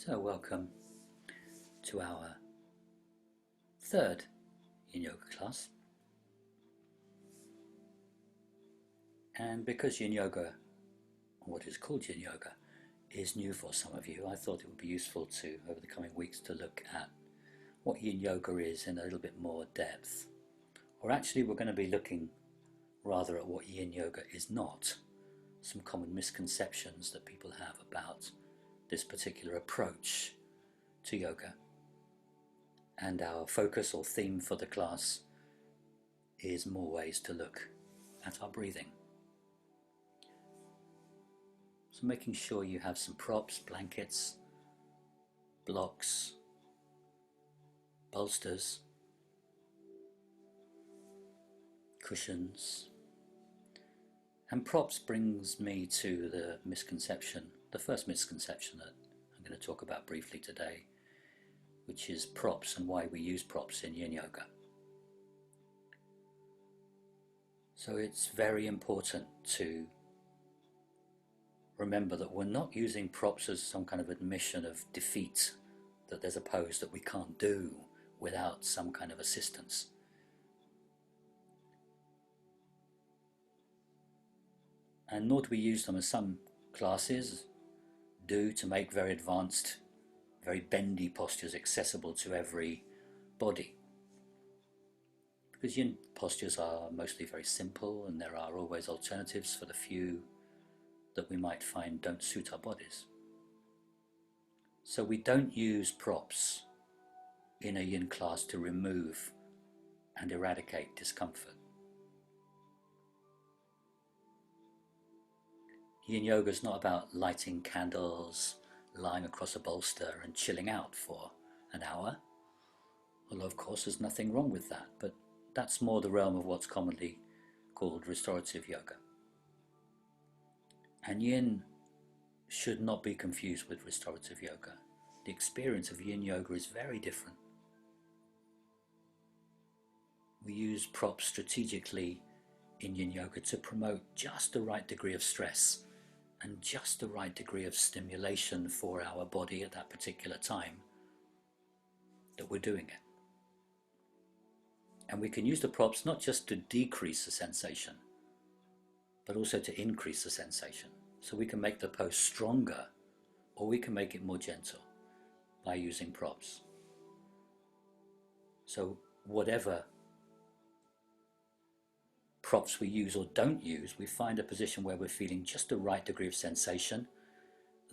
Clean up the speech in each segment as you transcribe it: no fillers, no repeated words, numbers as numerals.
So welcome to our third Yin Yoga class. And because Yin Yoga, or what is called Yin Yoga, is new for some of you, I thought it would be useful to, over the coming weeks, to look at what Yin Yoga is in a little bit more depth. Or actually we're going to be looking rather at what Yin Yoga is not, some common misconceptions that people have about this particular approach to yoga. And our focus or theme for the class is more ways to look at our breathing. So making sure you have some props, blankets, blocks, bolsters, cushions. And props brings me to the misconception, the first misconception that I'm going to talk about briefly today, which is props and why we use props in Yin Yoga. So it's very important to remember that we're not using props as some kind of admission of defeat, that there's a pose that we can't do without some kind of assistance. And nor do we use them, as some classes do, to make very advanced, very bendy postures accessible to every body. Because Yin postures are mostly very simple, and there are always alternatives for the few that we might find don't suit our bodies. So we don't use props in a Yin class to remove and eradicate discomfort. Yin Yoga is not about lighting candles, lying across a bolster and chilling out for an hour. Although of course there's nothing wrong with that, but that's more the realm of what's commonly called restorative yoga. And Yin should not be confused with restorative yoga. The experience of Yin Yoga is very different. We use props strategically in Yin Yoga to promote just the right degree of stress and just the right degree of stimulation for our body at that particular time that we're doing it. And we can use the props not just to decrease the sensation, but also to increase the sensation. So we can make the pose stronger, or we can make it more gentle by using props. So whatever props we use or don't use, we find a position where we're feeling just the right degree of sensation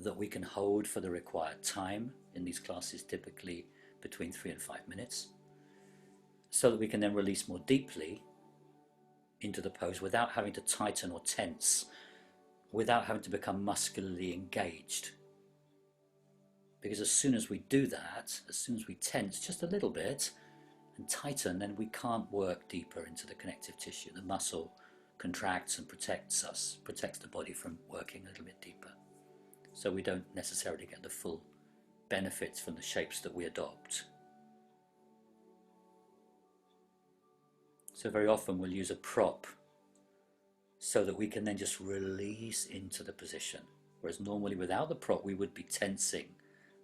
that we can hold for the required time. In these classes, typically between 3 and 5 minutes, so that we can then release more deeply into the pose without having to tighten or tense, without having to become muscularly engaged. Because as soon as we do that, as soon as we tense just a little bit and tighten, then we can't work deeper into the connective tissue. The muscle contracts and protects us, protects the body from working a little bit deeper. So we don't necessarily get the full benefits from the shapes that we adopt. So very often we'll use a prop so that we can then just release into the position. Whereas normally without the prop we would be tensing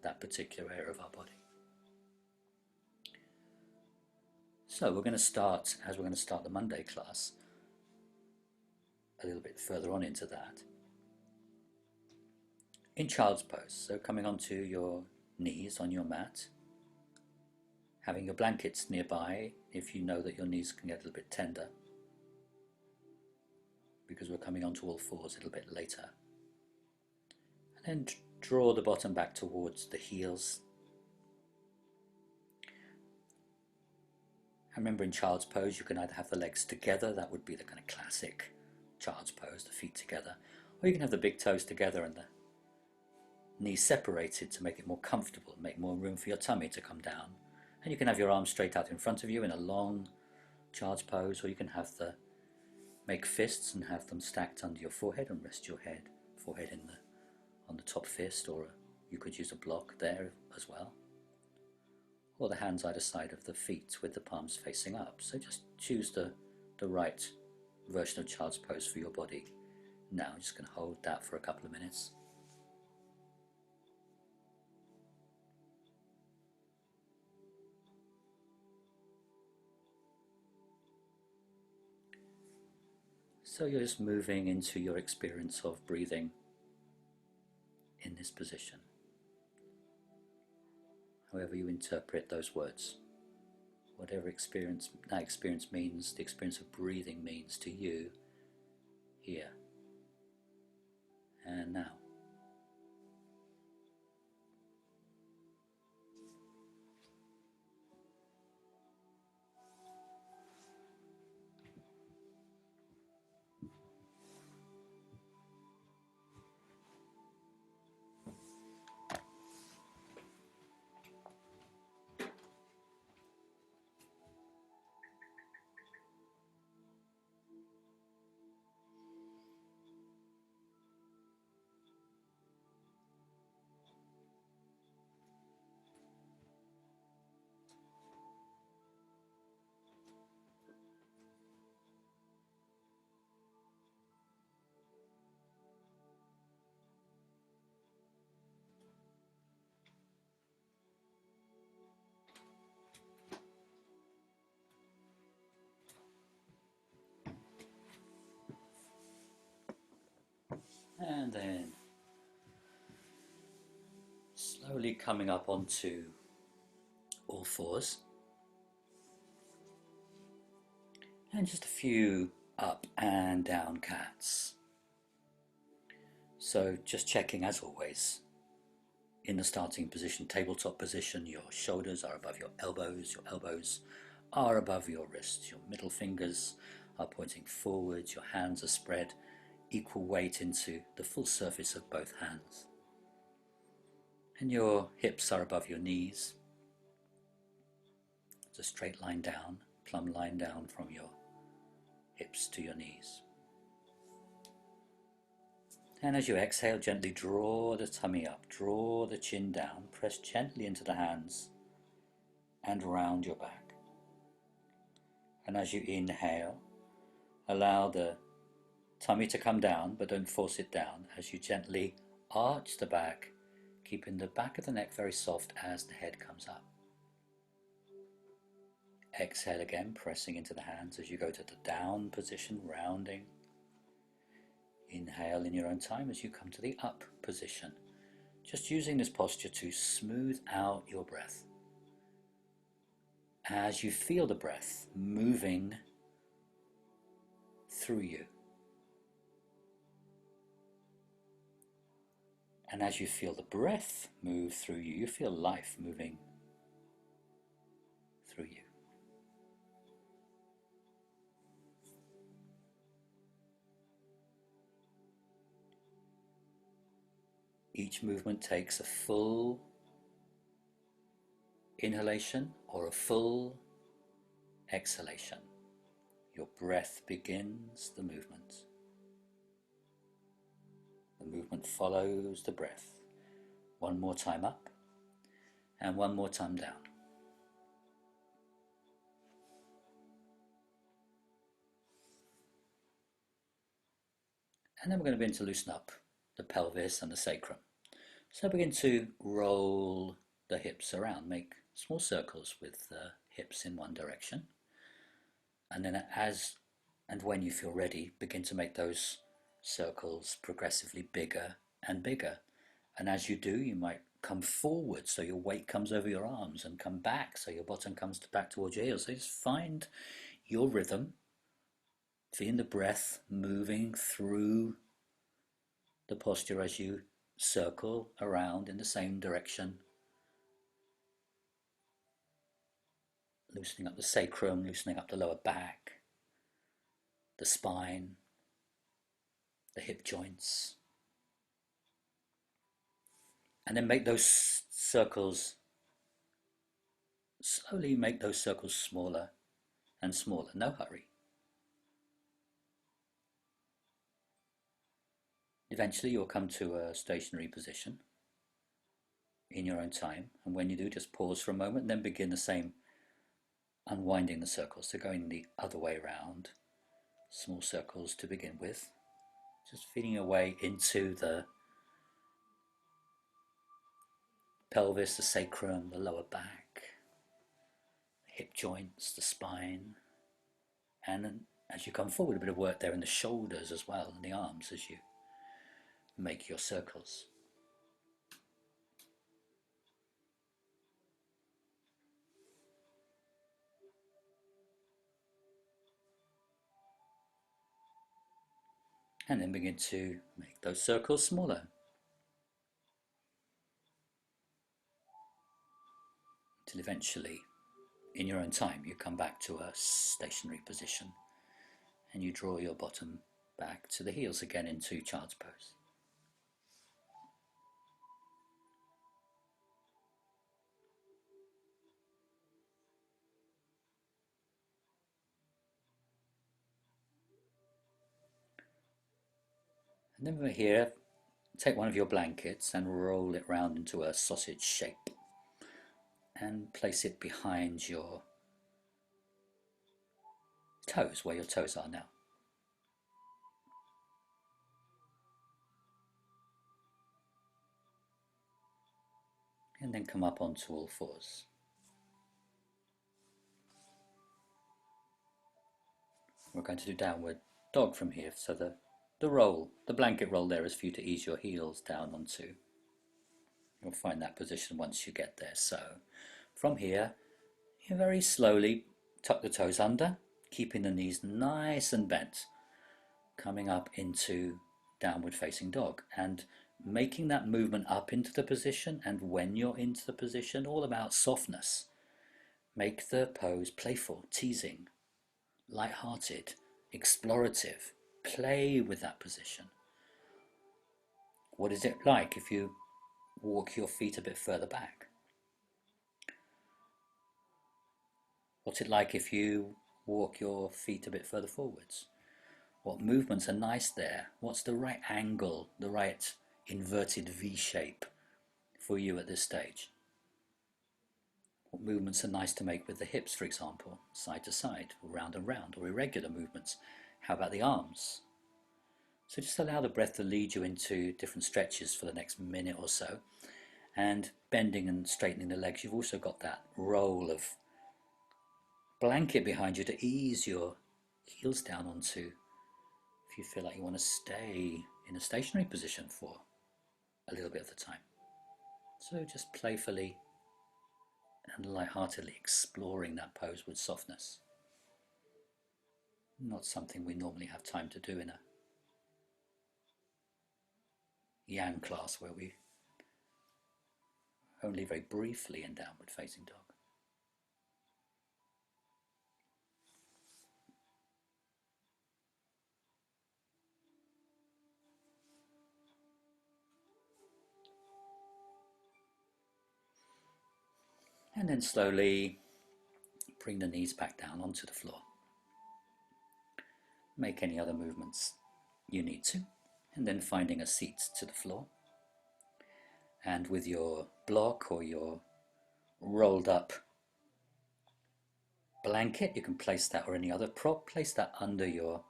that particular area of our body. So we're going to start, as we're going to start the Monday class, a little bit further on into that, in child's pose. So coming onto your knees on your mat, having your blankets nearby if you know that your knees can get a little bit tender, because we're coming onto all fours a little bit later. And then draw the bottom back towards the heels. And remember, in child's pose you can either have the legs together, that would be the kind of classic child's pose, the feet together, or you can have the big toes together and the knees separated to make it more comfortable, make more room for your tummy to come down. And you can have your arms straight out in front of you in a long child's pose, or you can have make fists and have them stacked under your forehead and rest your forehead on the top fist, or you could use a block there as well. Or the hands either side of the feet with the palms facing up. So just choose the right version of child's pose for your body. Now I'm just going to hold that for a couple of minutes. So you're just moving into your experience of breathing in this position, however you interpret those words. Whatever experience that experience means, the experience of breathing means to you here and now. And then slowly coming up onto all fours. And just a few up and down cats. So just checking, as always, in the starting position, tabletop position, your shoulders are above your elbows are above your wrists, your middle fingers are pointing forwards, your hands are spread equal weight into the full surface of both hands. And your hips are above your knees. It's a straight line down, plumb line down from your hips to your knees. And as you exhale, gently draw the tummy up, draw the chin down, press gently into the hands and round your back. And as you inhale, allow the tummy to come down, but don't force it down, as you gently arch the back, keeping the back of the neck very soft as the head comes up. Exhale again, pressing into the hands as you go to the down position, rounding. Inhale in your own time as you come to the up position, just using this posture to smooth out your breath. As you feel the breath moving through you, and as you feel the breath move through you, you feel life moving through you. Each movement takes a full inhalation or a full exhalation. Your breath begins the movement. The movement follows the breath. One more time up and one more time down. And then we're going to begin to loosen up the pelvis and the sacrum. So begin to roll the hips around, make small circles with the hips in one direction. And then as and when you feel ready, begin to make those circles progressively bigger and bigger. And as you do, you might come forward so your weight comes over your arms, and come back so your bottom comes back towards your heels. So just find your rhythm, feeling the breath moving through the posture as you circle around in the same direction. Loosening up the sacrum, loosening up the lower back, the spine, the hip joints. And then make those circles, slowly make those circles smaller and smaller, no hurry. Eventually you'll come to a stationary position in your own time, and when you do, just pause for a moment and then begin the same, unwinding the circles, so going the other way around. Small circles to begin with, just feeling your way into the pelvis, the sacrum, the lower back, the hip joints, the spine, and then as you come forward, a bit of work there in the shoulders as well, and the arms as you make your circles. And then begin to make those circles smaller, until eventually, in your own time, you come back to a stationary position and you draw your bottom back to the heels again into child's pose. And then over here, take one of your blankets and roll it round into a sausage shape and place it behind your toes, where your toes are now. And then come up onto all fours. We're going to do downward dog from here, so the blanket roll there is for you to ease your heels down onto. You'll find that position once you get there. So from here, you very slowly tuck the toes under, keeping the knees nice and bent, coming up into downward facing dog and making that movement up into the position. And when you're into the position, all about softness. Make the pose playful, teasing, light-hearted, explorative. Play with that position. What is it like if you walk your feet a bit further back? What's it like if you walk your feet a bit further forwards? What movements are nice there? What's the right angle, the right inverted V shape for you at this stage? What movements are nice to make with the hips, for example, side to side, or round and round, or irregular movements? How about the arms? So just allow the breath to lead you into different stretches for the next minute or so. And bending and straightening the legs, you've also got that roll of blanket behind you to ease your heels down onto, if you feel like you want to stay in a stationary position for a little bit of the time. So just playfully and lightheartedly exploring that pose with softness. Not something we normally have time to do in a yang class where we only very briefly in downward facing dog. And then slowly bring the knees back down onto the floor. Make any other movements you need to, and then finding a seat to the floor. And with your block or your rolled up blanket, you can place that, or any other prop, place that under your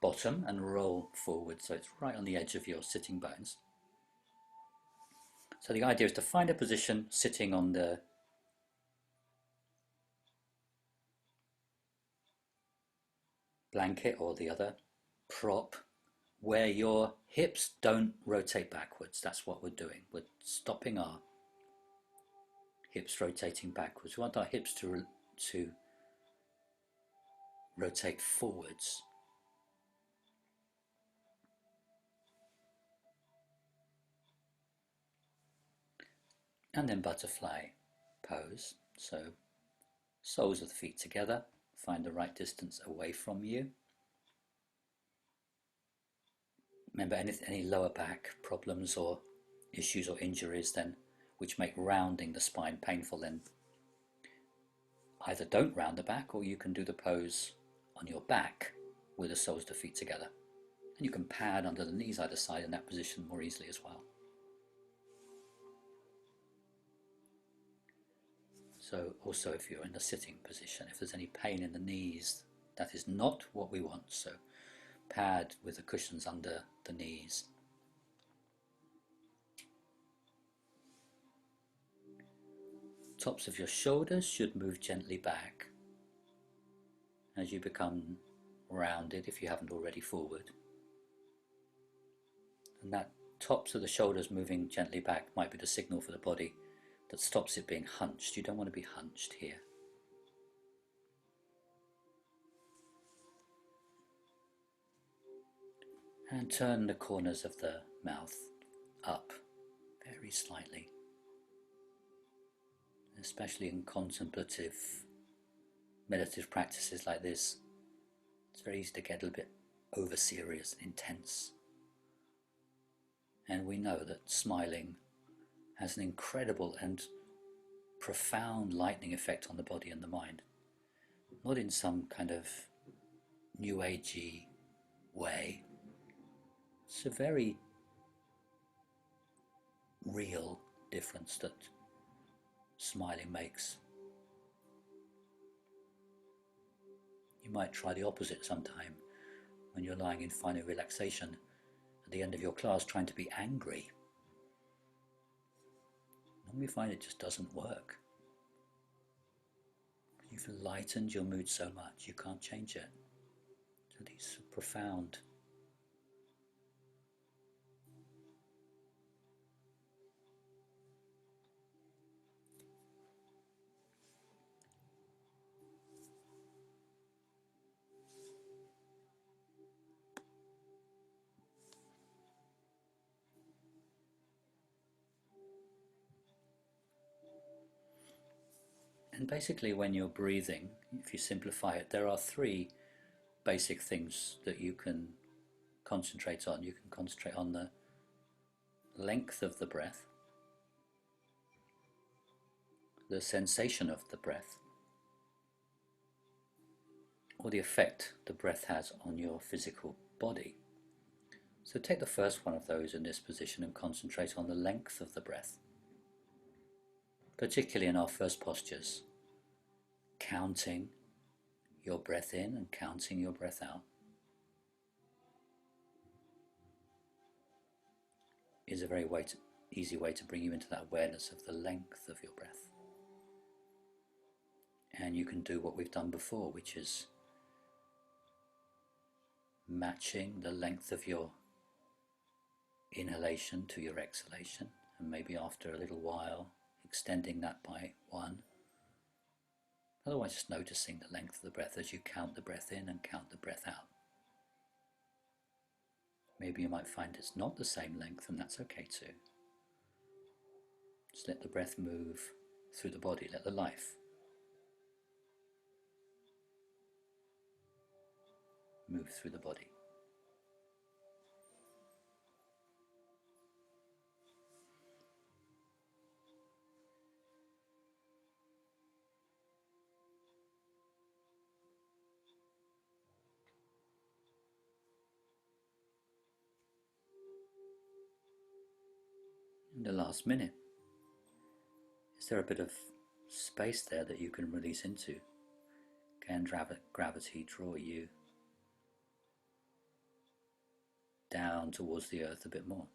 bottom and roll forward so it's right on the edge of your sitting bones. So the idea is to find a position sitting on the blanket or the other prop where your hips don't rotate backwards. That's what we're doing. We're stopping our hips rotating backwards. We want our hips to rotate forwards. And then butterfly pose. So soles of the feet together, find the right distance away from you. Remember, any lower back problems or issues or injuries then which make rounding the spine painful, then either don't round the back, or you can do the pose on your back with the soles of the feet together. And you can pad under the knees either side in that position more easily as well. So also if you're in the sitting position, if there's any pain in the knees, that is not what we want. So pad with the cushions under the knees. Tops of your shoulders should move gently back. as you become rounded, if you haven't already, forward. And that tops of the shoulders moving gently back might be the signal for the body that stops it being hunched. You don't want to be hunched here. And turn the corners of the mouth up very slightly. Especially in contemplative, meditative practices like this, it's very easy to get a little bit over serious, intense. And we know that smiling has an incredible and profound lightening effect on the body and the mind. Not in some kind of new agey way. It's a very real difference that smiling makes. You might try the opposite sometime when you're lying in final relaxation at the end of your class trying to be angry. Normally find it just doesn't work. You've lightened your mood so much you can't change it. So these are profound. And basically when you're breathing, if you simplify it, there are three basic things that you can concentrate on. You can concentrate on the length of the breath, the sensation of the breath, or the effect the breath has on your physical body. So take the first one of those in this position and concentrate on the length of the breath. Particularly in our first postures, counting your breath in and counting your breath out is a very easy way to bring you into that awareness of the length of your breath. And you can do what we've done before, which is matching the length of your inhalation to your exhalation, and maybe after a little while extending that by one. Otherwise, just noticing the length of the breath as you count the breath in and count the breath out. Maybe you might find it's not the same length, and that's okay too. Just let the breath move through the body, let the life move through the body. In the last minute, is there a bit of space there that you can release into? Can gravity draw you down towards the earth a bit more?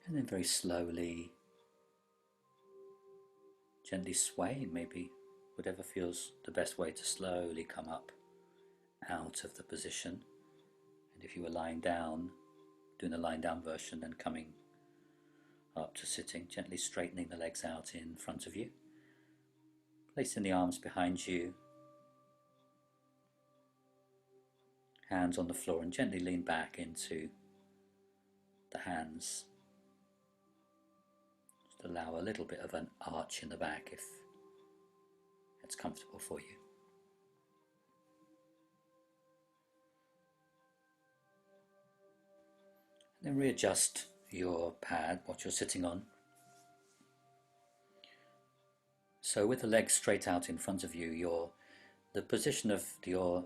And then very slowly, gently sway, maybe whatever feels the best way to slowly come up out of the position. And if you were lying down, doing the lying down version, then coming up to sitting, gently straightening the legs out in front of you, placing the arms behind you, hands on the floor, and gently lean back into the hands. Just allow a little bit of an arch in the back if it's comfortable for you. And then readjust your pad, what you're sitting on. So with the legs straight out in front of you, the position of your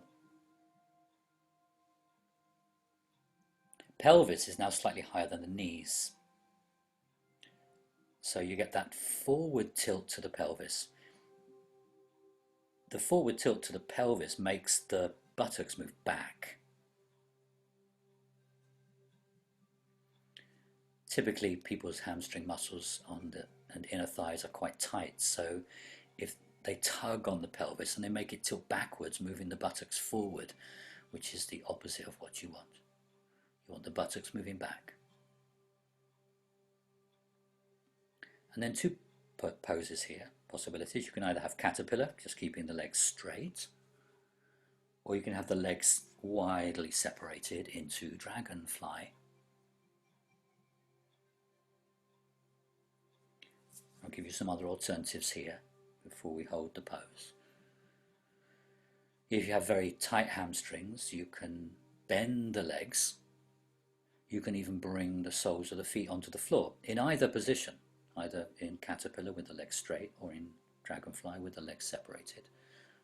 pelvis is now slightly higher than the knees. So you get that forward tilt to the pelvis. The forward tilt to the pelvis makes the buttocks move back. Typically, people's hamstring muscles and inner thighs are quite tight, so if they tug on the pelvis and they make it tilt backwards, moving the buttocks forward, which is the opposite of what you want. You want the buttocks moving back. And then two poses here, possibilities. You can either have caterpillar, just keeping the legs straight, or you can have the legs widely separated into dragonfly. I'll give you some other alternatives here before we hold the pose. If you have very tight hamstrings, you can bend the legs. You can even bring the soles of the feet onto the floor in either position, either in caterpillar with the legs straight or in dragonfly with the legs separated.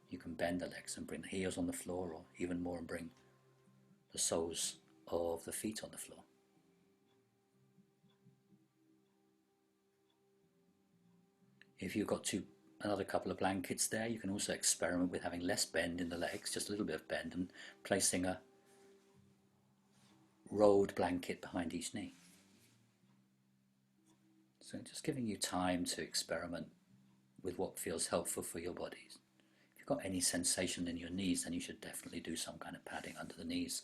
You can bend the legs and bring the heels on the floor, or even more, and bring the soles of the feet on the floor. If you've got another couple of blankets there, you can also experiment with having less bend in the legs, just a little bit of bend, and placing a rolled blanket behind each knee. So just giving you time to experiment with what feels helpful for your bodies. If you've got any sensation in your knees, then you should definitely do some kind of padding under the knees,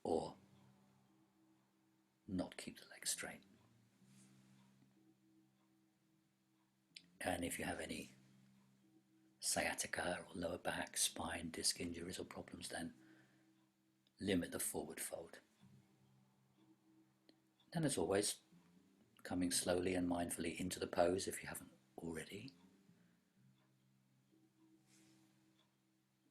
or not keep the legs straight. And if you have any sciatica or lower back, spine, disc injuries or problems, then limit the forward fold. And as always, coming slowly and mindfully into the pose if you haven't already.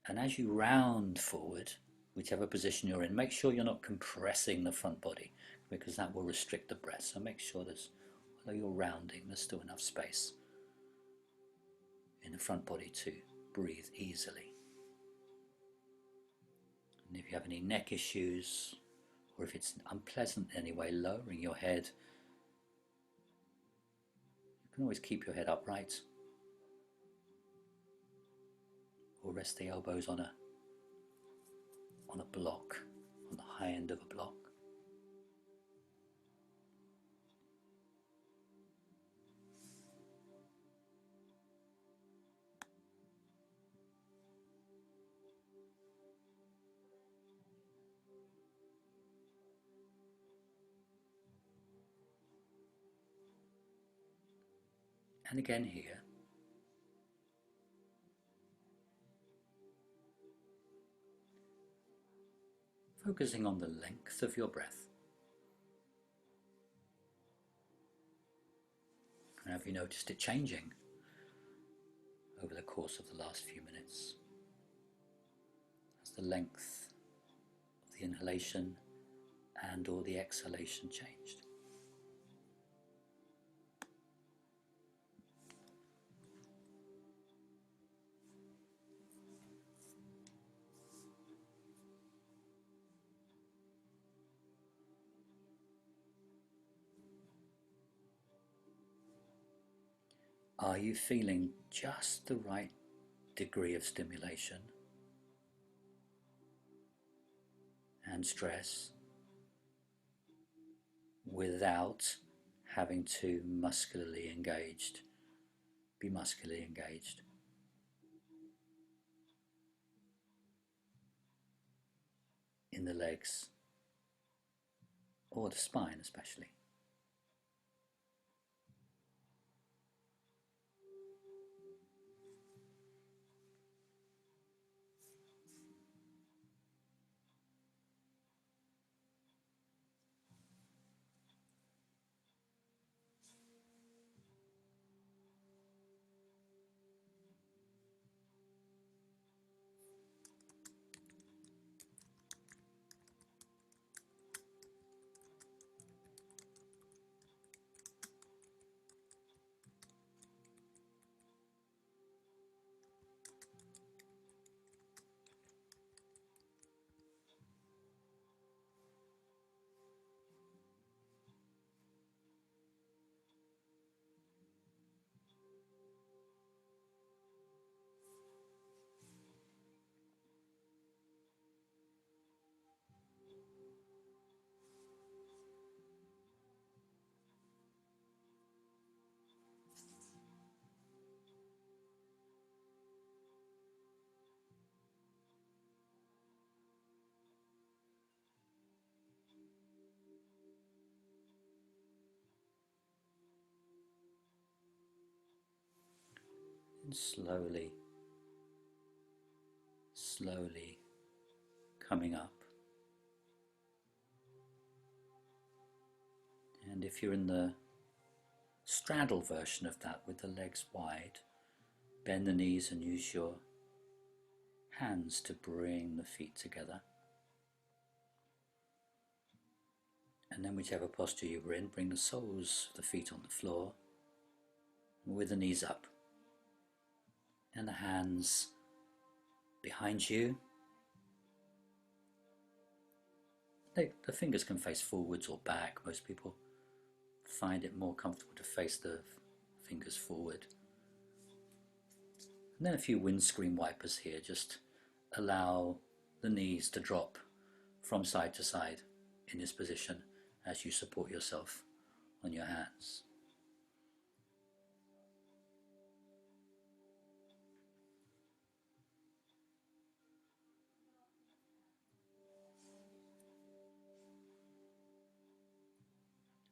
And as you round forward, whichever position you're in, make sure you're not compressing the front body, because that will restrict the breath. So make sure although you're rounding, there's still enough space in the front body to breathe easily. And if you have any neck issues, or if it's unpleasant in any way, lowering your head, you can always keep your head upright, or rest the elbows on a block, on the high end of a block. And again here, focusing on the length of your breath. And have you noticed it changing over the course of the last few minutes? Has the length of the inhalation and or the exhalation changed? Are you feeling just the right degree of stimulation and stress without having to be muscularly engaged? In the legs or the spine especially. And slowly, slowly coming up. And if you're in the straddle version of that with the legs wide, bend the knees and use your hands to bring the feet together. And then whichever posture you were in, bring the soles of the feet on the floor with the knees up and the hands behind you. The fingers can face forwards or back. Most people find it more comfortable to face the fingers forward. And then a few windscreen wipers here. Just allow the knees to drop from side to side in this position as you support yourself on your hands.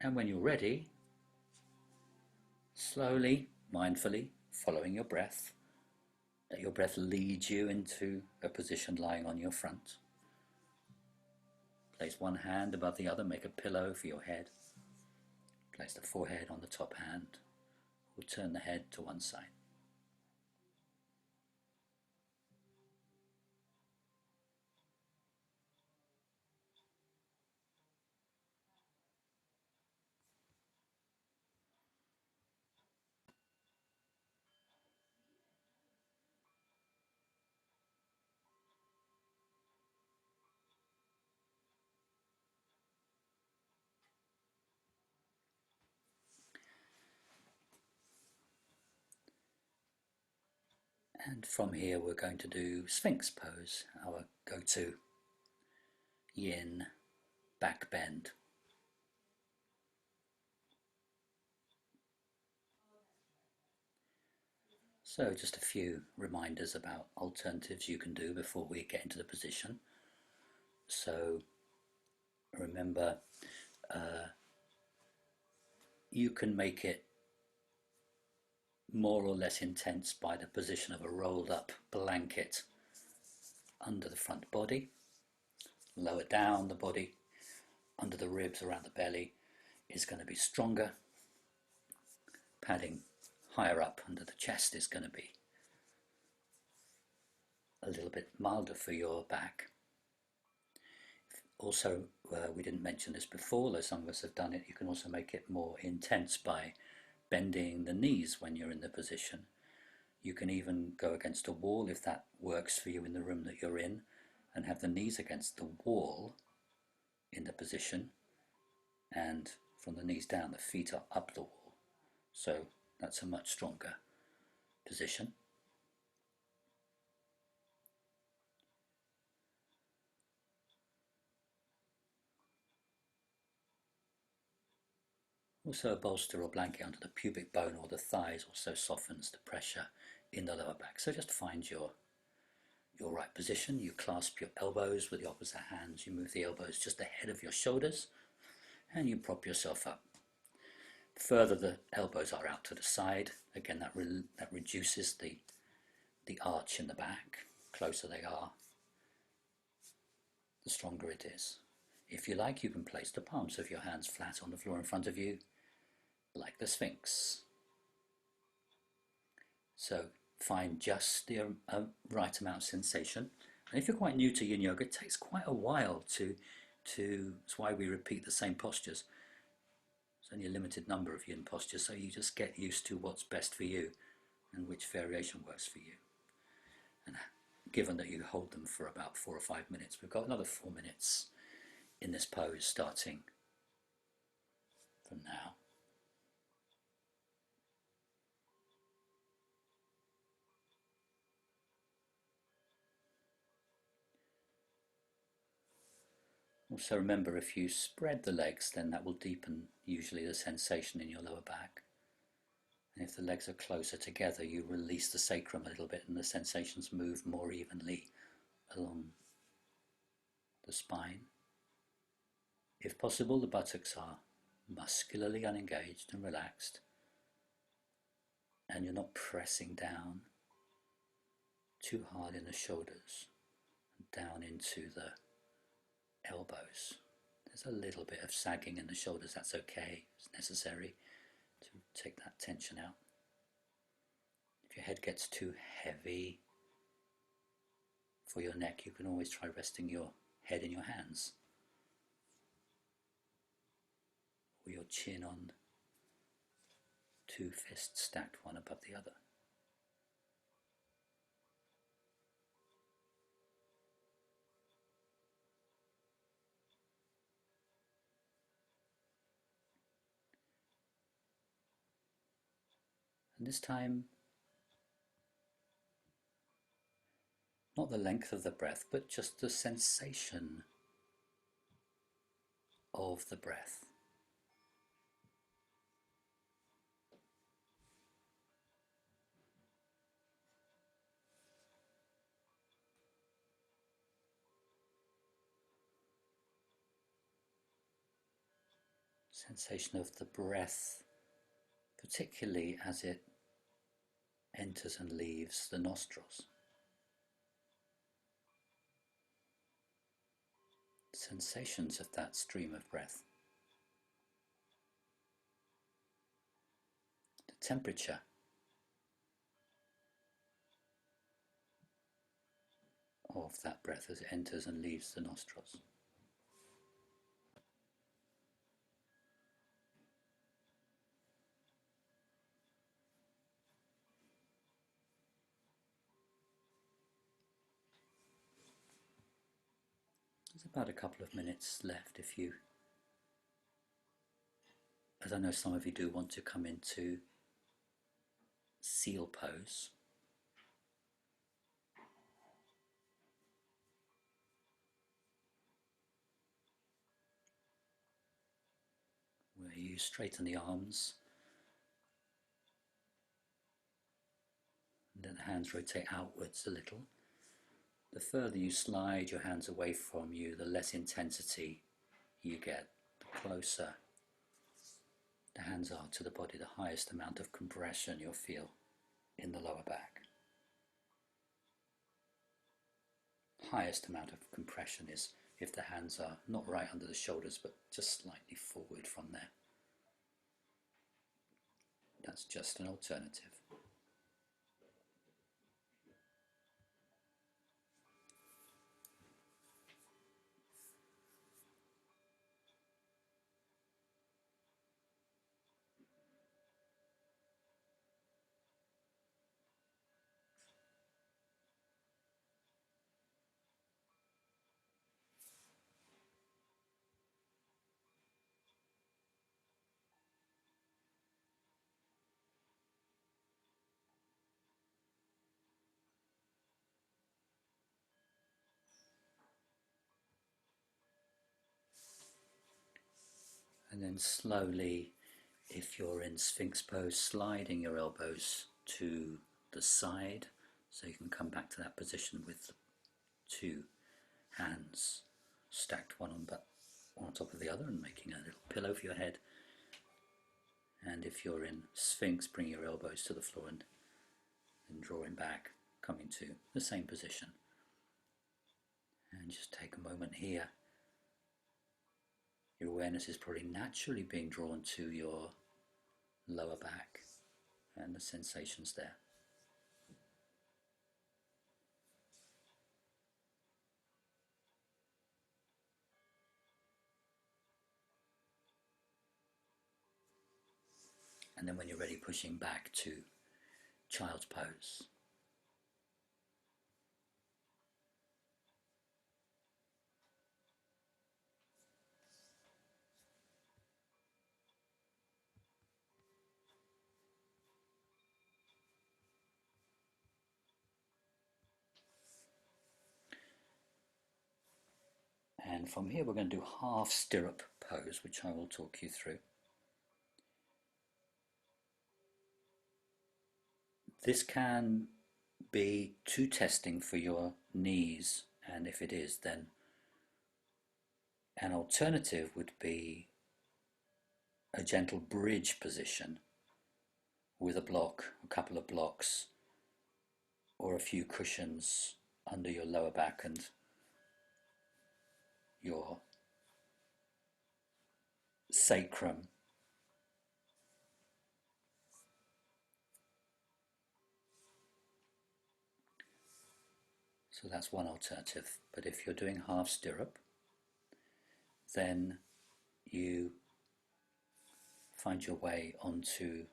And when you're ready, slowly, mindfully, following your breath, let your breath lead you into a position lying on your front. Place one hand above the other, make a pillow for your head. Place the forehead on the top hand, or turn the head to one side. And from here we're going to do Sphinx pose, our go-to yin back bend. So just a few reminders about alternatives you can do before we get into the position. So remember, you can make it more or less intense by the position of a rolled up blanket under the front body, lower down the body, under the ribs, around the belly is going to be stronger. Padding higher up under the chest is going to be a little bit milder for your back. Also, we didn't mention this before, though some of us have done it, you can also make it more intense by bending the knees when you're in the position. You can even go against a wall if that works for you in the room that you're in, and have the knees against the wall in the position, and from the knees down the feet are up the wall. So that's a much stronger position. Also, a bolster or blanket under the pubic bone or the thighs also softens the pressure in the lower back. So just find your right position. You clasp your elbows with the opposite hands. You move the elbows just ahead of your shoulders and you prop yourself up. Further the elbows are out to the side. Again, that reduces the arch in the back. Closer they are, the stronger it is. If you like, you can place the palms of your hands flat on the floor in front of you, like the Sphinx. So find just the right amount of sensation. And if you're quite new to yin yoga, it takes quite a while that's why we repeat the same postures. There's only a limited number of yin postures, so you just get used to what's best for you and which variation works for you. And given that you hold them for about 4 or 5 minutes, we've got another 4 minutes in this pose starting from now. Also remember, if you spread the legs, then that will deepen usually the sensation in your lower back. And if the legs are closer together, you release the sacrum a little bit and the sensations move more evenly along the spine. If possible, the buttocks are muscularly unengaged and relaxed, and you're not pressing down too hard in the shoulders, down into the elbows. There's a little bit of sagging in the shoulders, that's okay, it's necessary to take that tension out. If your head gets too heavy for your neck, you can always try resting your head in your hands, or your chin on two fists stacked one above the other. And this time, not the length of the breath, but just the sensation of the breath. Sensation of the breath, particularly as it enters and leaves the nostrils. Sensations of that stream of breath. The temperature. Of that breath as it enters and leaves the nostrils. There's about a couple of minutes left if you, as I know some of you do, want to come into seal pose. Where you straighten the arms and then the hands rotate outwards a little. The further you slide your hands away from you, the less intensity you get, the closer the hands are to the body, the highest amount of compression you'll feel in the lower back. Highest amount of compression is if the hands are not right under the shoulders but just slightly forward from there. That's just an alternative. And then slowly, if you're in Sphinx pose, sliding your elbows to the side so you can come back to that position with the two hands stacked one on top of the other and making a little pillow for your head. And if you're in Sphinx, bring your elbows to the floor and drawing back, coming to the same position. And just take a moment here. Your awareness is probably naturally being drawn to your lower back and the sensations there. And then when you're ready, pushing back to child's pose. And from here we're going to do half stirrup pose, which I will talk you through. This can be too testing for your knees, and if it is, then an alternative would be a gentle bridge position with a block, a couple of blocks or a few cushions under your lower back and your sacrum. So that's one alternative. But if you're doing half stirrup, then you find your way into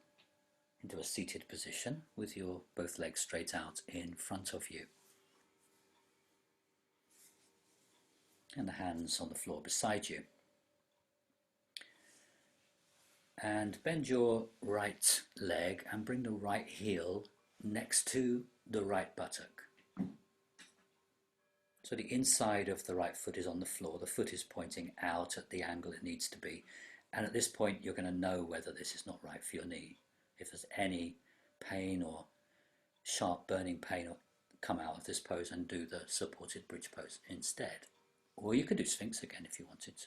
a seated position with your both legs straight out in front of you and the hands on the floor beside you. And bend your right leg and bring the right heel next to the right buttock. So the inside of the right foot is on the floor, the foot is pointing out at the angle it needs to be. And at this point you're going to know whether this is not right for your knee. If there's any pain or sharp burning pain, come out of this pose and do the supported bridge pose instead. Or you could do Sphinx again if you wanted to.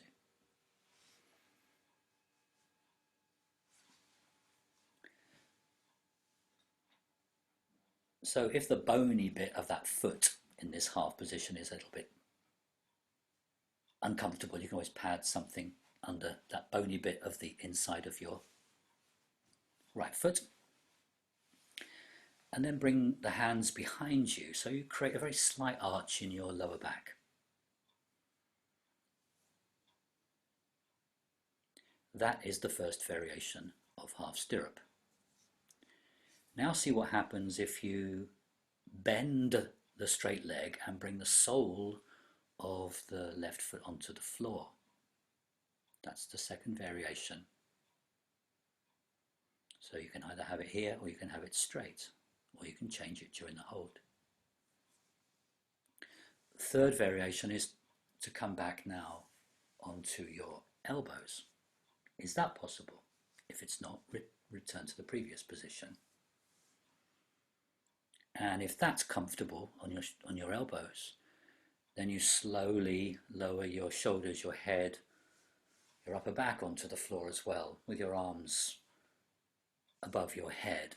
So if the bony bit of that foot in this half position is a little bit uncomfortable, you can always pad something under that bony bit of the inside of your right foot. And then bring the hands behind you, so you create a very slight arch in your lower back. That is the first variation of half stirrup. Now see what happens if you bend the straight leg and bring the sole of the left foot onto the floor. That's the second variation. So you can either have it here or you can have it straight, or you can change it during the hold. Third variation is to come back now onto your elbows. Is that possible? If it's not, return to the previous position. And if that's comfortable on your elbows, then you slowly lower your shoulders, your head, your upper back onto the floor as well, with your arms above your head,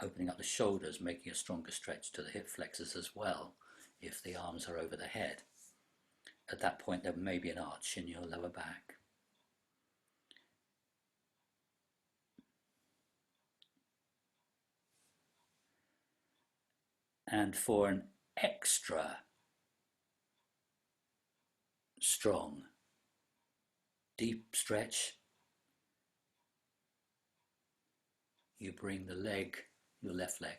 opening up the shoulders, making a stronger stretch to the hip flexors as well, if the arms are over the head. At that point, there may be an arch in your lower back. And for an extra strong, deep stretch, you bring the leg, your left leg,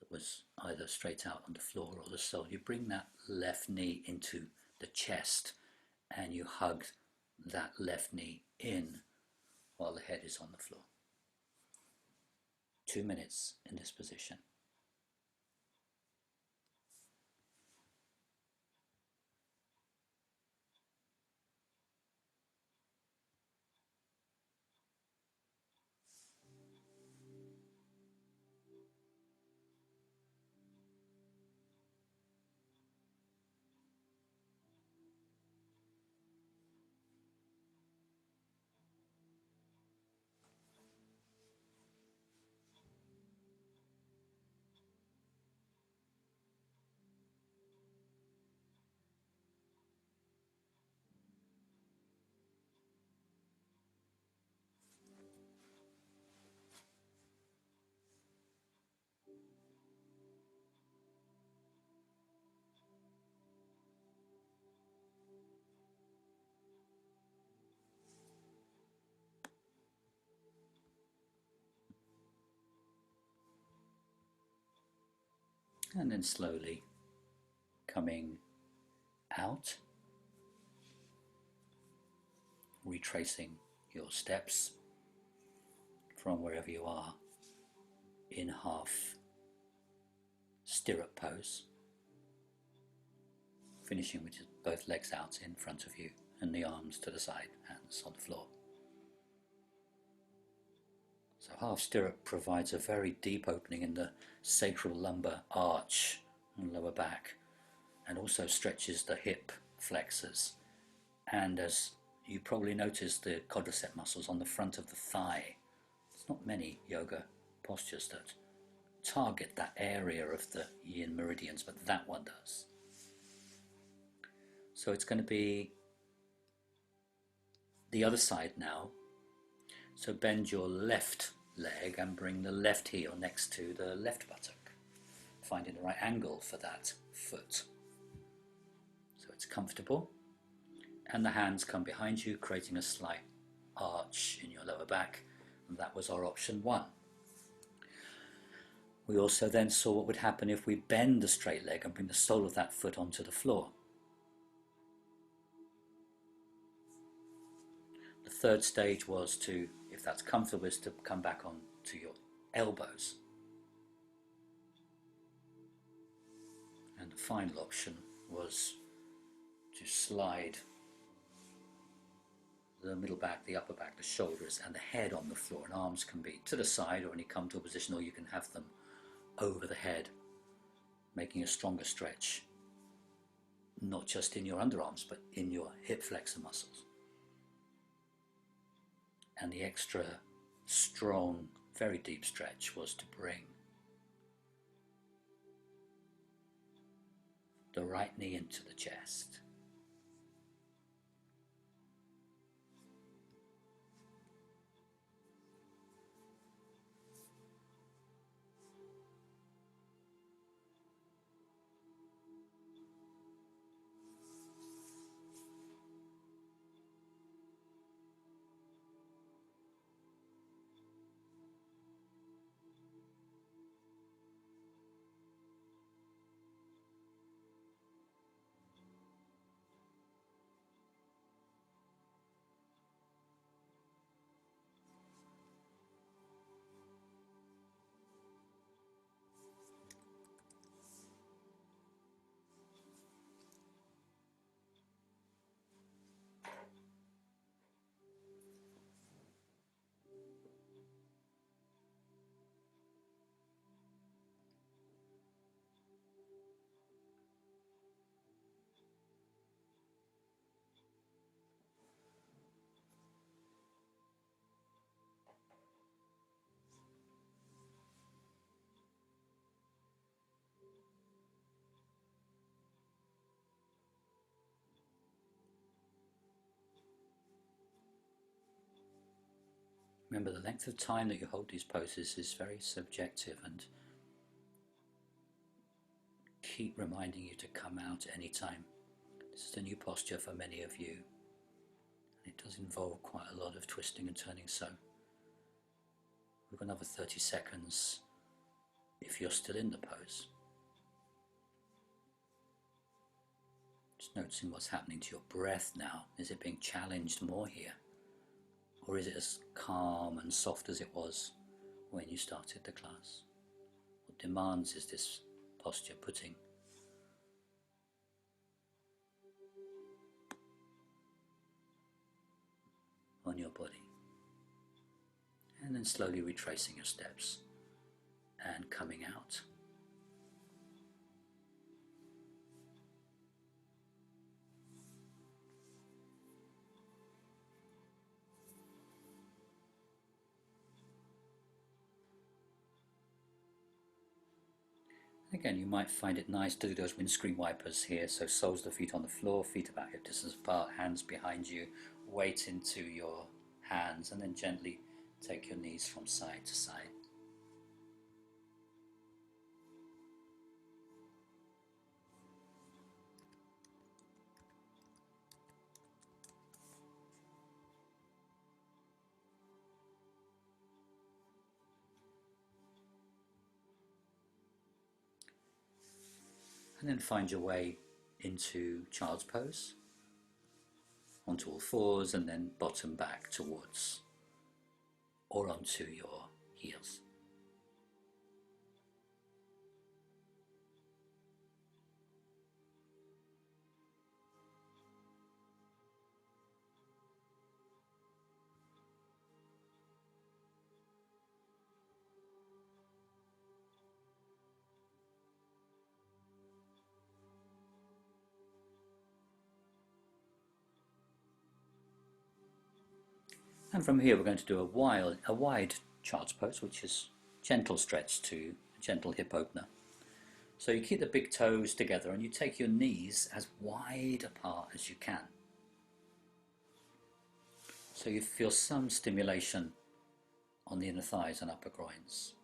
that was either straight out on the floor or the sole, you bring that left knee into the chest and you hug that left knee in while the head is on the floor. 2 minutes in this position. And then slowly coming out, retracing your steps from wherever you are in half stirrup pose, finishing with both legs out in front of you and the arms to the side, hands on the floor. So half stirrup provides a very deep opening in the sacral lumbar arch and lower back, and also stretches the hip flexors. And as you probably noticed, the quadricep muscles on the front of the thigh. There's not many yoga postures that target that area of the yin meridians, but that one does. So it's going to be the other side now. So bend your left leg and bring the left heel next to the left buttock, finding the right angle for that foot. So it's comfortable. And the hands come behind you, creating a slight arch in your lower back. And that was our option 1. We also then saw what would happen if we bend the straight leg and bring the sole of that foot onto the floor. The third stage was to, if that's comfortable, is to come back on to your elbows. And the final option was to slide the middle back, the upper back, the shoulders and the head on the floor, and arms can be to the side or in a comfortable position, or you can have them over the head, making a stronger stretch, not just in your underarms but in your hip flexor muscles. And the extra strong, very deep stretch was to bring the right knee into the chest. Remember, the length of time that you hold these poses is very subjective, and keep reminding you to come out at any time. This is a new posture for many of you, and it does involve quite a lot of twisting and turning, so we've got another 30 seconds if you're still in the pose. Just noticing what's happening to your breath now. Is it being challenged more here? Or is it as calm and soft as it was when you started the class? What demands is this posture putting? On your body. And then slowly retracing your steps and coming out. Again, you might find it nice to do those windscreen wipers here, so soles of the feet on the floor, feet about hip distance apart, hands behind you, weight into your hands, and then gently take your knees from side to side. And then find your way into child's pose, onto all fours, and then bottom back towards or onto your heels. And from here we're going to do a wide child's pose, which is gentle stretch to gentle hip opener. So you keep the big toes together and you take your knees as wide apart as you can. So you feel some stimulation on the inner thighs and upper groins.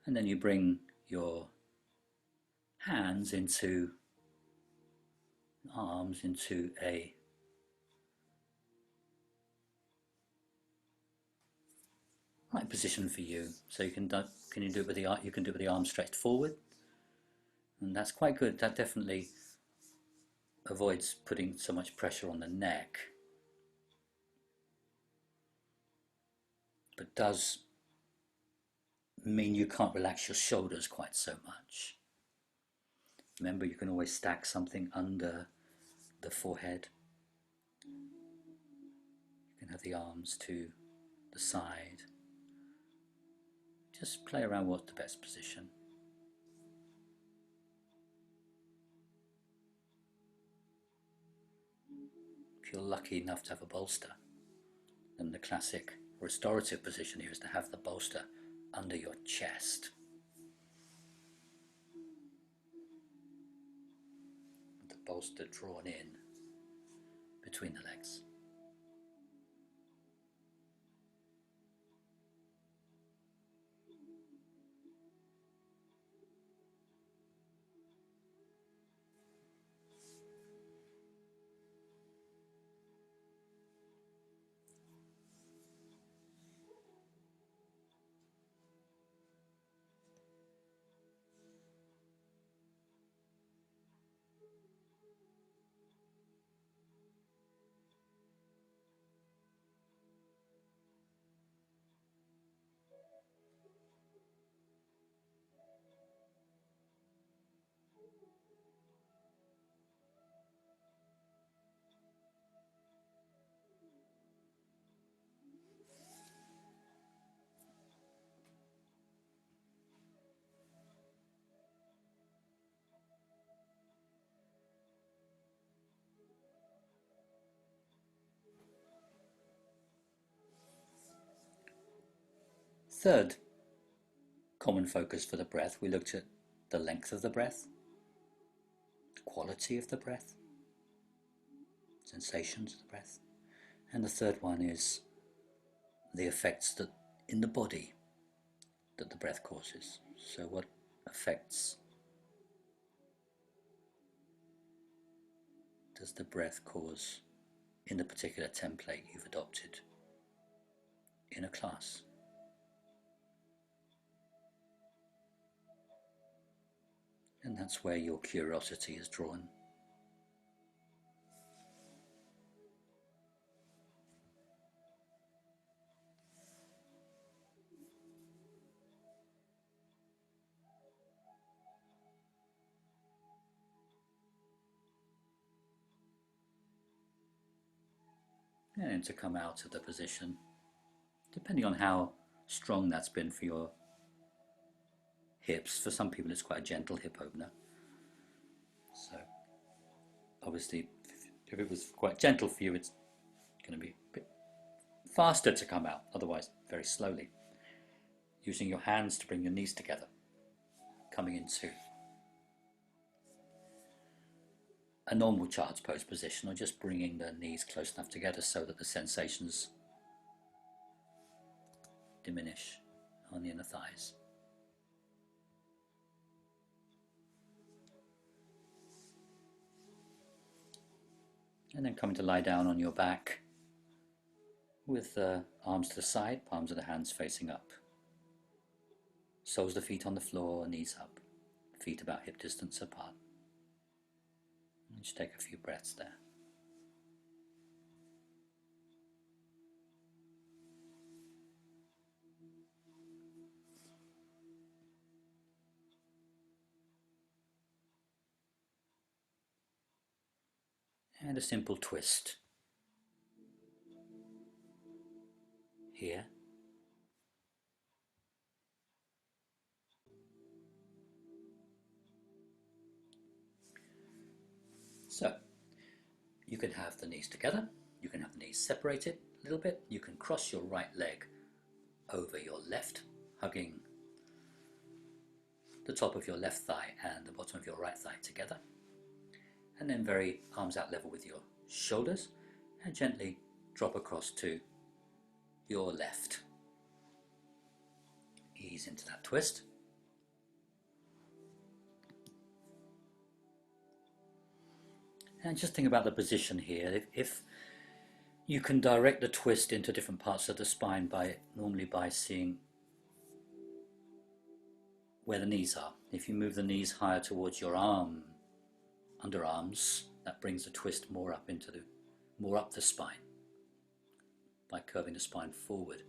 And then you bring your hands into arms into a right position for you. So you can do it with the arms stretched forward, and that's quite good. That definitely avoids putting so much pressure on the neck, but does mean you can't relax your shoulders quite so much. Remember, you can always stack something under the forehead. You can have the arms to the side. Just play around what's the best position. If you're lucky enough to have a bolster, then the classic restorative position here is to have the bolster under your chest. The bolster drawn in between the legs. Third common focus for the breath, we looked at the length of the breath, the quality of the breath, sensations of the breath, and the third one is the effects that in the body that the breath causes. So what effects does the breath cause in the particular template you've adopted in a class? And that's where your curiosity is drawn. And to come out of the position, depending on how strong that's been for your hips. For some people it's quite a gentle hip opener. So obviously if it was quite gentle for you, it's going to be a bit faster to come out, otherwise very slowly. Using your hands to bring your knees together, coming into a normal child's pose position, or just bringing the knees close enough together so that the sensations diminish on the inner thighs. And then coming to lie down on your back with the arms to the side, palms of the hands facing up. Soles of the feet on the floor, knees up, feet about hip distance apart. And just take a few breaths there. And a simple twist. Here. So you can have the knees together, you can have the knees separated a little bit, you can cross your right leg over your left, hugging the top of your left thigh and the bottom of your right thigh together, and then very arms out level with your shoulders, and gently drop across to your left. Ease into that twist. And just think about the position here. If you can direct the twist into different parts of the spine normally by seeing where the knees are. If you move the knees higher towards your underarms, that brings the twist more up the spine by curving the spine forward.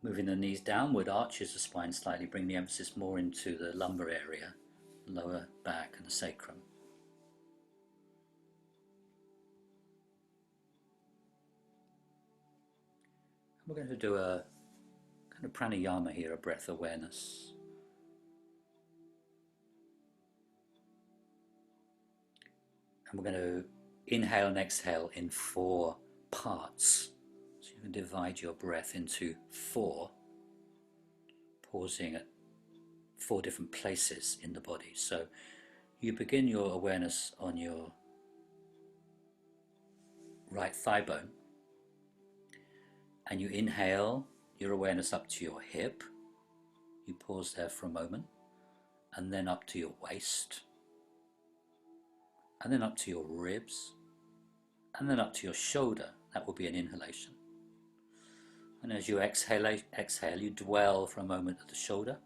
Moving the knees downward arches the spine slightly, bring the emphasis more into the lumbar area, lower back and the sacrum. We're going to do a kind of pranayama here, a breath awareness. And we're going to inhale and exhale in 4 parts. So you can divide your breath into 4, pausing at 4 different places in the body. So you begin your awareness on your right thigh bone, and you inhale your awareness up to your hip. You pause there for a moment, and then up to your waist, and then up to your ribs, and then up to your shoulder. That will be an inhalation. And as you exhale, you dwell for a moment at the shoulder,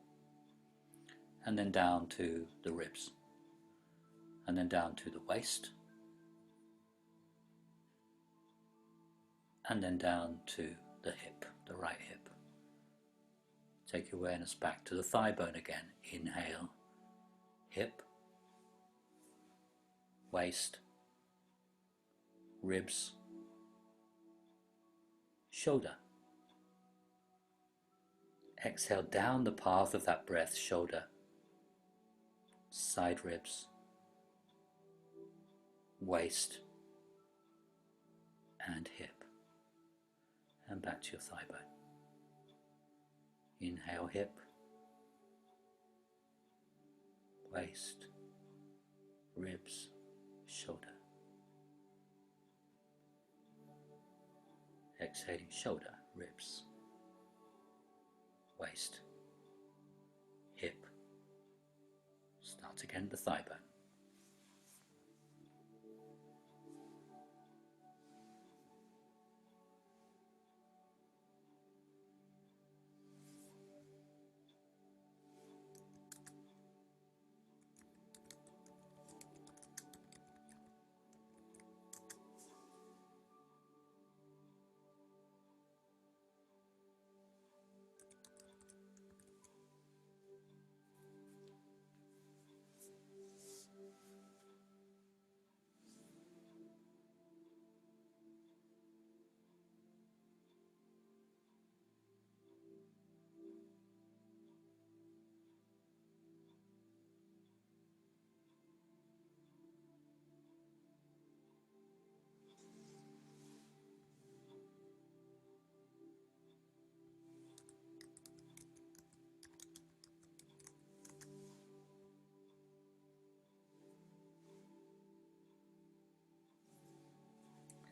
and then down to the ribs, and then down to the waist, and then down to the hip, the right hip. Take your awareness back to the thigh bone again. Inhale, hip, waist, ribs, shoulder. Exhale down the path of that breath, shoulder, side ribs, waist, and hip. And back to your thigh bone. Inhale, hip, waist, ribs, shoulder. Exhaling, shoulder, ribs, waist, hip. Start again at the thigh bone.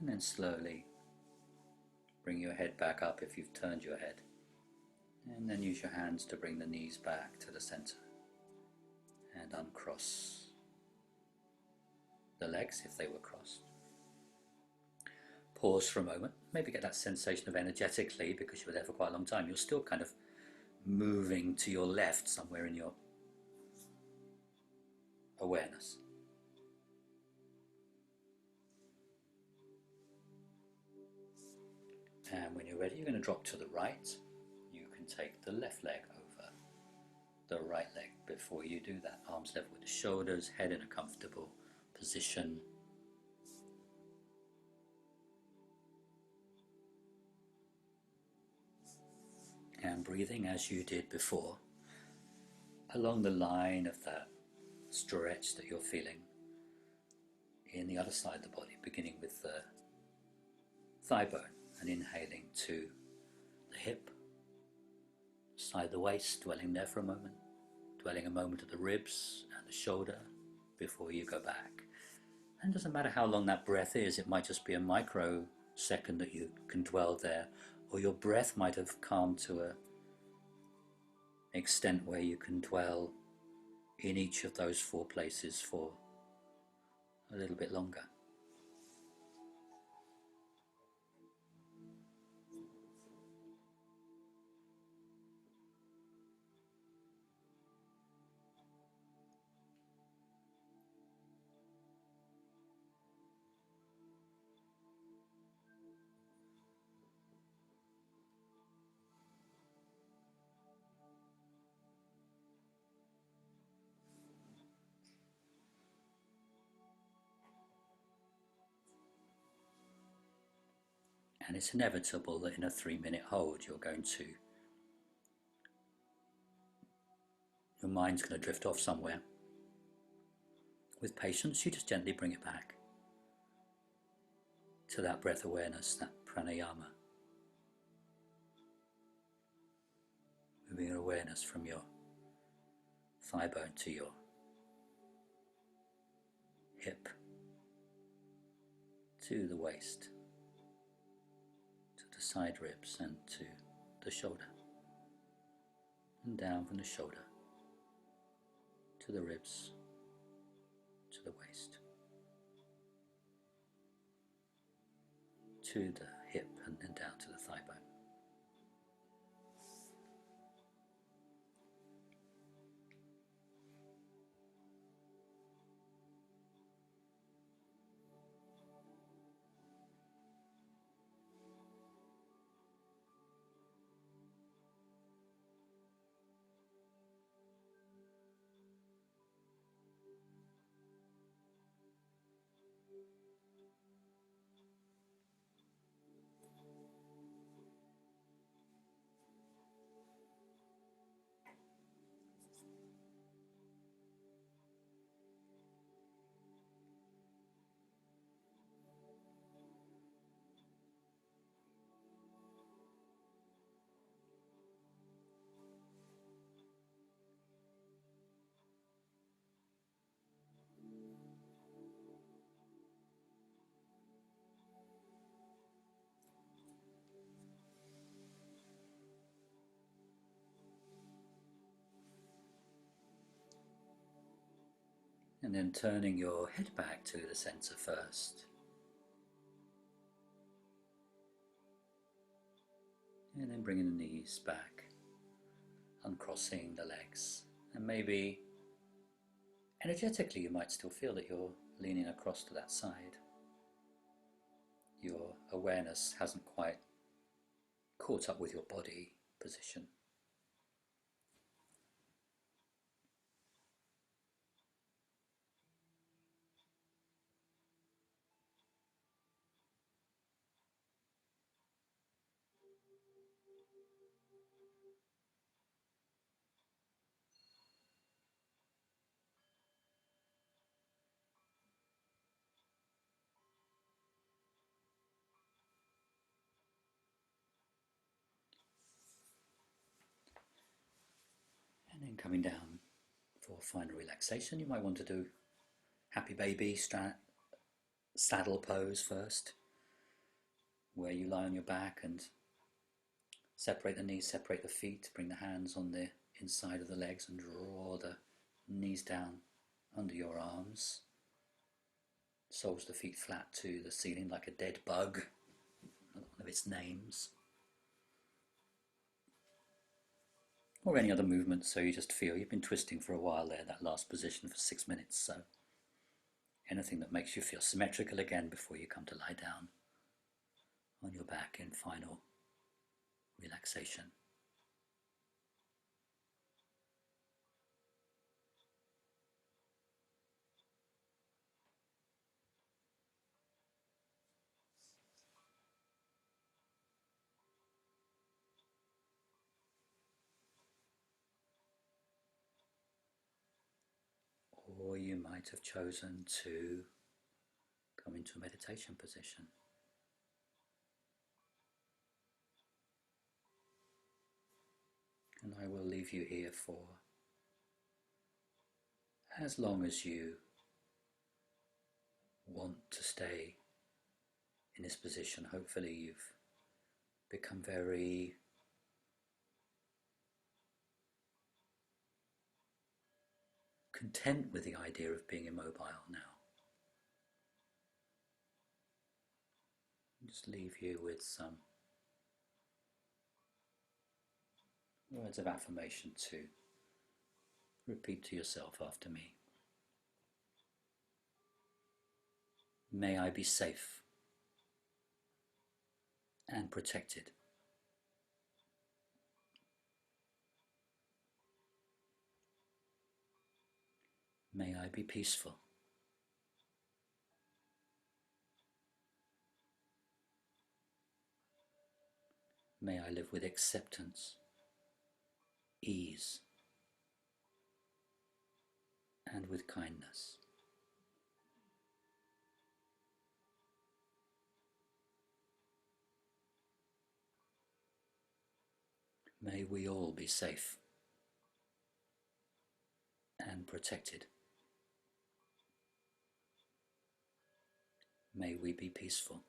And then slowly bring your head back up if you've turned your head. And then use your hands to bring the knees back to the center. And uncross the legs if they were crossed. Pause for a moment. Maybe get that sensation of energetically, because you were there for quite a long time, you're still kind of moving to your left somewhere in your awareness. And when you're ready, you're going to drop to the right. You can take the left leg over the right leg. Before you do that, arms level with the shoulders, head in a comfortable position. And breathing as you did before, along the line of that stretch that you're feeling in the other side of the body, beginning with the thigh bone and inhaling to the hip, side of the waist, dwelling there for a moment, dwelling a moment at the ribs and the shoulder before you go back. And it doesn't matter how long that breath is, it might just be a microsecond that you can dwell there, or your breath might have calmed to an extent where you can dwell in each of those 4 places for a little bit longer. And it's inevitable that in a 3-minute hold your mind's going to drift off somewhere. With patience, you just gently bring it back to that breath awareness, that pranayama. Moving your awareness from your thigh bone to your hip, to the waist, to the side ribs and to the shoulder, and down from the shoulder to the ribs, to the waist, to the hip, and then down to the thigh bone. And then turning your head back to the center first. And then bringing the knees back, uncrossing the legs. And maybe energetically you might still feel that you're leaning across to that side. Your awareness hasn't quite caught up with your body position. And then coming down for final relaxation, you might want to do happy baby saddle pose first, where you lie on your back and separate the knees, separate the feet, bring the hands on the inside of the legs and draw the knees down under your arms. Soles the feet flat to the ceiling like a dead bug, one of its names. Or any other movement, so you just feel you've been twisting for a while there, that last position for 6 minutes. So anything that makes you feel symmetrical again before you come to lie down on your back in final relaxation. you might have chosen to come into a meditation position. And I will leave you here for as long as you want to stay in this position. Hopefully you've become very content with the idea of being immobile now. Just leave you with some words of affirmation to repeat to yourself after me. May I be safe and protected. May I be peaceful. May I live with acceptance, ease, and with kindness. May we all be safe and protected. May we be peaceful.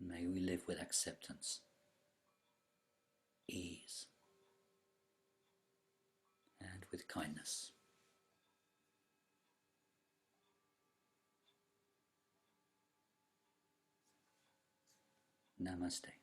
May we live with acceptance, ease, and with kindness. Namaste.